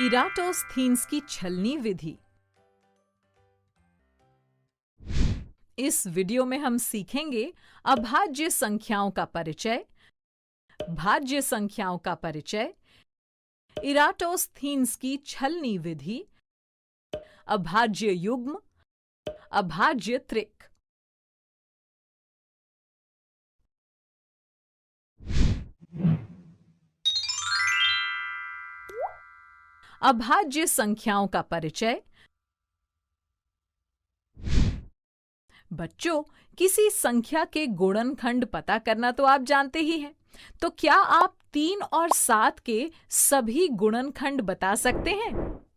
इराटोस्थीन्स की छलनी विधि। इस वीडियो में हम सीखेंगे अभाज्य संख्याओं का परिचय, भाज्य संख्याओं का परिचय, इराटोस्थीन्स की छलनी विधि, अभाज्य युग्म, अभाज्य त्रिक। अभाज्य संख्याओं का परिचय। बच्चों, किसी संख्या के गुणनखंड पता करना तो आप जानते ही हैं। तो क्या आप 3 और 7 के सभी गुणनखंड बता सकते हैं?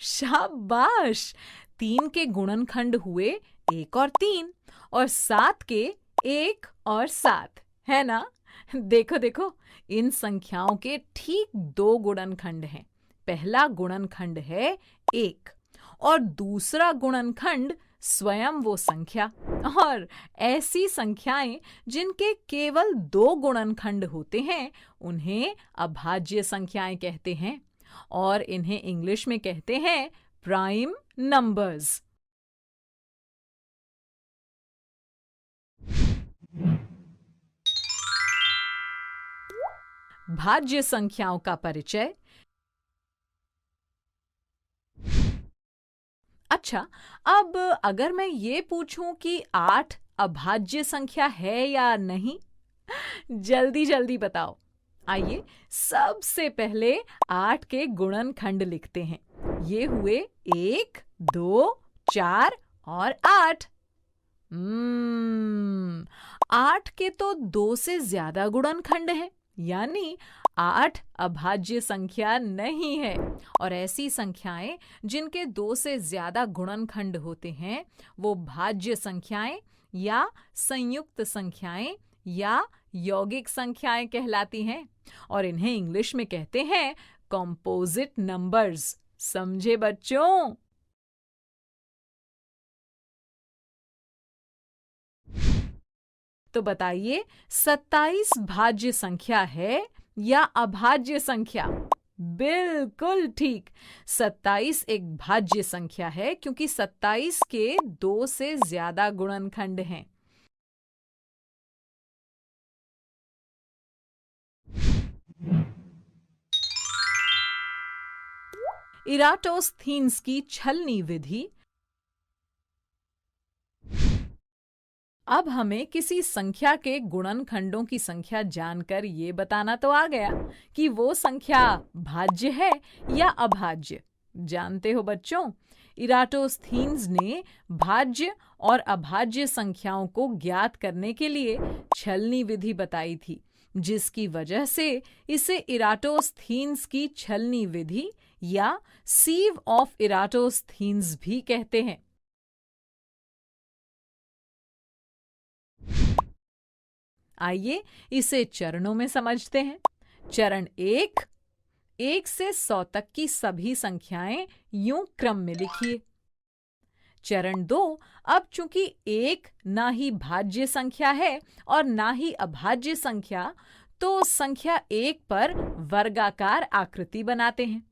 शाबाश! 3 के गुणनखंड हुए 1 और 3 और 7 के 1 और 7, है ना? देखो देखो, इन संख्याओं के ठीक 2 गुणनखंड हैं। पहला गुणनखंड है 1 और दूसरा गुणनखंड स्वयं वो संख्या। और ऐसी संख्याएं जिनके केवल 2 गुणनखंड होते हैं उन्हें अभाज्य संख्याएं कहते हैं और इन्हें इंग्लिश में कहते हैं प्राइम नंबर्स। भाज्य संख्याओं का परिचय। अच्छा, अब अगर मैं ये पूछूं कि 8 अभाज्य संख्या है या नहीं, जल्दी जल्दी बताओ। आइए सबसे पहले 8 के गुणनखंड लिखते हैं। ये हुए 1, 2, 4 और 8। 8 के तो 2 से ज्यादा गुणनखंड हैं, यानी 8 अभाज्य संख्या नहीं है। और ऐसी संख्याएं जिनके 2 से ज्यादा गुणनखंड होते हैं वो भाज्य संख्याएं या संयुक्त संख्याएं या यौगिक संख्याएं कहलाती हैं और इन्हें इंग्लिश में कहते हैं कंपोजिट नंबर्स। समझे बच्चों? तो बताइए, 27 भाज्य संख्या है या अभाज्य संख्या? बिल्कुल ठीक, 27 एक भाज्य संख्या है क्योंकि 27 के 2 से ज्यादा गुणनखंड हैं। इराटोस्थीन्स की छलनी विधि। अब हमें किसी संख्या के गुणनखंडों की संख्या जानकर ये बताना तो आ गया कि वो संख्या भाज्य है या अभाज्य। जानते हो बच्चों, इराटोस्थीन्स ने भाज्य और अभाज्य संख्याओं को ज्ञात करने के लिए छलनी विधि बताई थी, जिसकी वजह से इसे इराटोस्थीन्स की छलनी विधि या सीव ऑफ इराटोस्थीन्स भी कहते हैं। आइए इसे चरणों में समझते हैं। चरण 1, 1 से 100 तक की सभी संख्याएं यूं क्रम में लिखिए। चरण 2, अब चूंकि 1 ना ही भाज्य संख्या है और ना ही अभाज्य संख्या, तो संख्या 1 पर वर्गाकार आकृति बनाते हैं।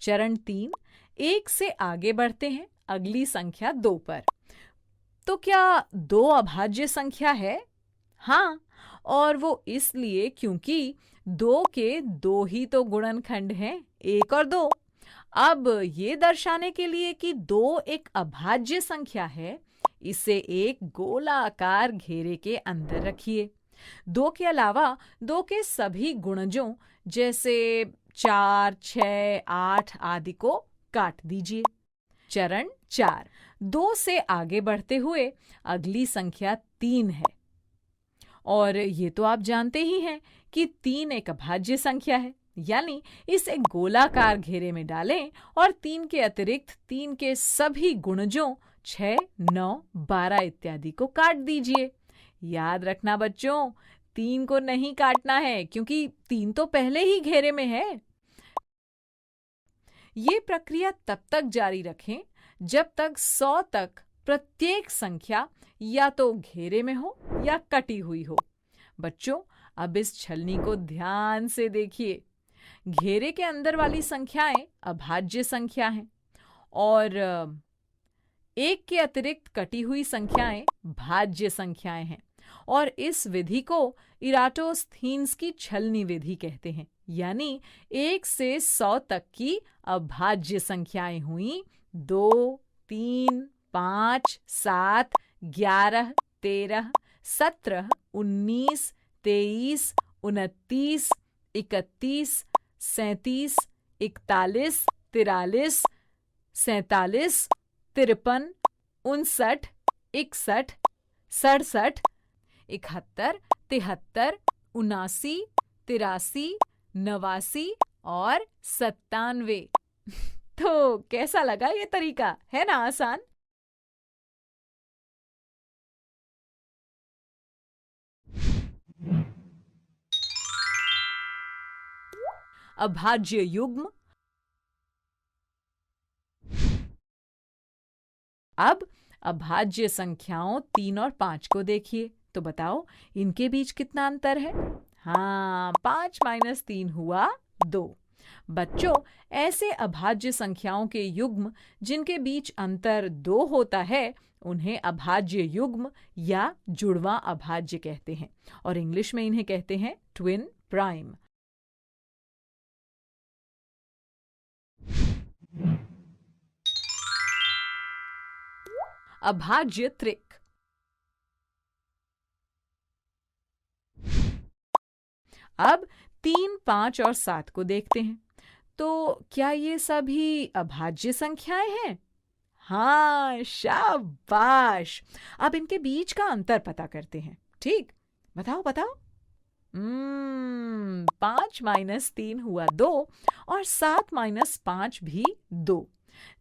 चरण 3, 1 से आगे बढ़ते हैं अगली संख्या 2 पर। तो क्या 2 अभाज्य संख्या है? हाँ, और वो इसलिए क्योंकि 2 के 2 ही तो गुणनखंड हैं, 1 और 2। अब ये दर्शाने के लिए कि 2 एक अभाज्य संख्या है, इसे एक गोलाकार घेरे के अंदर रखिए। 2 के अलावा 2 के सभी गुणजों जैसे 4, 6, 8 आदि को काट दीजिए। चरण 4, 2 से आगे बढ़ते हुए अगली संख्या 3 है और ये तो आप जानते ही हैं कि 3 एक अभाज्य संख्या है, यानी इसे गोलाकार घेरे में डालें और 3 के अतिरिक्त 3 के सभी गुणजों 6, 9, 12 इत्यादि को काट दीजिए। याद रखना बच्चों, 3 को नहीं काटना है क्योंकि 3 तो पहले ही घेरे में है। ये प्रक्रिया तब तक जारी रखें जब तक 100 तक प्रत्येक संख्या या तो घेरे में हो या कटी हुई हो। बच्चों, अब इस छलनी को ध्यान से देखिए। घेरे के अंदर वाली संख्याएं अभाज्य संख्या हैं और एक के अतिरिक्त कटी हुई संख्याएं भाज्य संख्याएं हैं। और इस विधि को इराटोस्थीन्स की छलनी विधि कहते हैं। यानी 1 से 100 तक की अभाज्य संख्याएं हुई 2, 3, 5, 7, 11, 13, 17, 19, 23, 29, 31, 37, 41, 43, 47, 53, 59, 61, 67, 71, 73, 79, 83, 89 और 97। तो कैसा लगा ये तरीका? है ना आसान? अभाज्य युग्म। अब अभाज्य संख्याओं 3 और 5 को देखिए, तो बताओ इनके बीच कितना अंतर है? हाँ, 5 - 3 हुआ 2। बच्चों, ऐसे अभाज्य संख्याओं के युग्म जिनके बीच अंतर 2 होता है उन्हें अभाज्य युग्म या जुड़वां अभाज्य कहते हैं और इंग्लिश में इन्हें कहते हैं ट्विन प्राइम। अभाज्य त्रिक। अब 3, 5 और 7 को देखते हैं, तो क्या ये सभी अभाज्य संख्याएं हैं? हाँ, शाबाश। अब इनके बीच का अंतर पता करते हैं। ठीक, बताओ बताओ। 5 - 3 हुआ 2 और 7 - 5 भी 2।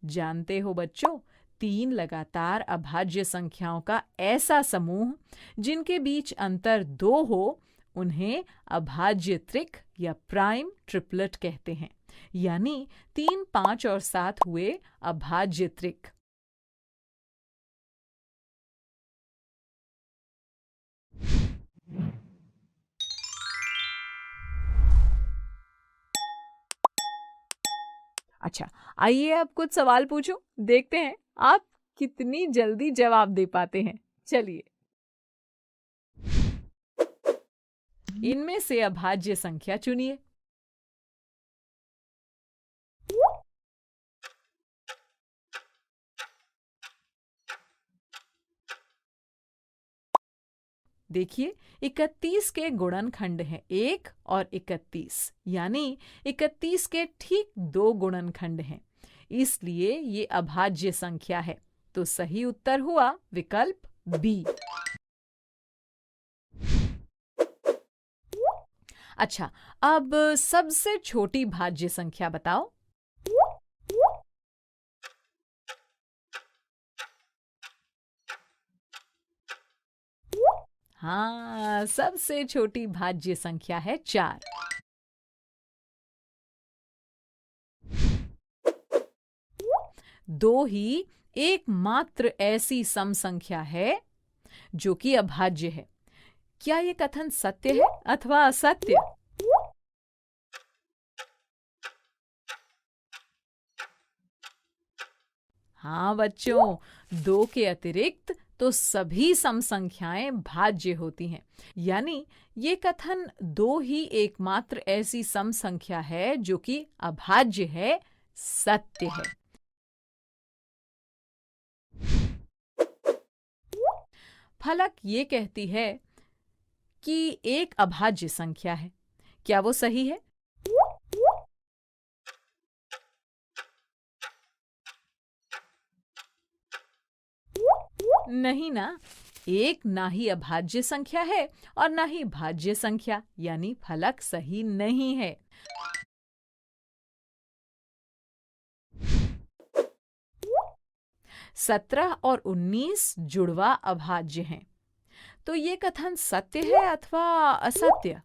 जानते हो बच्चों, 3 लगातार अभाज्य संख्याओं का ऐसा समूह जिनके बीच अंतर 2 हो उन्हें अभाज्य त्रिक या प्राइम ट्रिपलेट कहते हैं। यानी 3, 5 और 7 हुए अभाज्य त्रिक। अच्छा, आइए अब कुछ सवाल पूछूं, देखते हैं आप कितनी जल्दी जवाब दे पाते हैं। चलिए, इनमें से अभाज्य संख्या चुनिए। देखिए, 31 के गुणनखंड हैं 1 और 31, यानी 31 के ठीक 2 गुणनखंड हैं, इसलिए ये अभाज्य संख्या है। तो सही उत्तर हुआ विकल्प बी। अच्छा, अब सबसे छोटी भाज्य संख्या बताओ। हाँ, सबसे छोटी भाज्य संख्या है 4। दो ही एकमात्र ऐसी सम संख्या है जो कि अभाज्य है। क्या ये कथन सत्य है अथवा असत्य? हाँ बच्चों, 2 के अतिरिक्त तो सभी सम संख्याएं भाज्य होती हैं। यानी ये कथन 2 ही एकमात्र ऐसी सम संख्या है जो कि अभाज्य है, सत्य है। फलक ये कहती है कि एक अभाज्य संख्या है। क्या वो सही है? नहीं ना, एक ना ही अभाज्य संख्या है और ना ही भाज्य संख्या, यानी फलक सही नहीं है। सत्रह और 19 जुड़वा अभाज्य हैं। तो ये कथन सत्य है अथवा असत्य?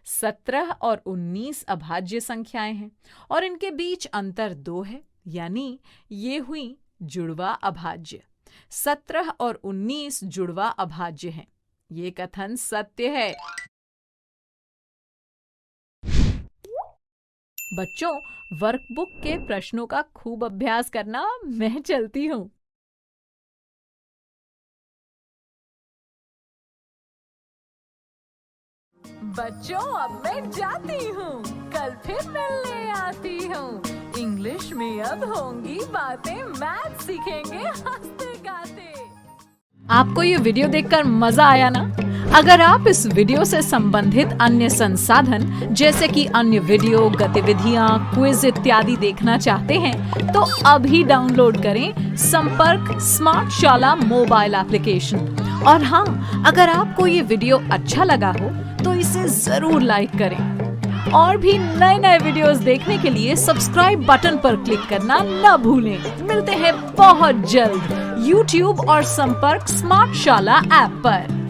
सत्रह और 19 अभाज्य संख्याएं हैं और इनके बीच अंतर 2 है, यानी ये हुई जुड़वा अभाज्य। 17 और 19 जुड़वा अभाज्य हैं। ये कथन सत्य है। बच्चों, वर्कबुक के प्रश्नों का खूब अभ्यास करना। मैं चलती हूँ। बच्चों, अब मैं जाती हूँ, कल फिर मिलने आती हूँ। इंग्लिश में अब होंगी बातें, मैथ सीखेंगे हंसते गाते। आपको ये वीडियो देखकर मजा आया ना? अगर आप इस वीडियो से संबंधित अन्य संसाधन जैसे कि अन्य वीडियो, गतिविधियां, क्विज इत्यादि देखना चाहते हैं तो अभी डाउनलोड करें संपर्क स्मार्ट शाला मोबाइल एप्लीकेशन। और हाँ, अगर आपको ये वीडियो अच्छा लगा हो तो इसे जरूर लाइक करें। और भी नए नए वीडियोस देखने के लिए सब्सक्राइब बटन पर क्लिक करना न भूलें। मिलते हैं बहुत जल्द YouTube और संपर्क स्मार्ट शाला ऐप पर।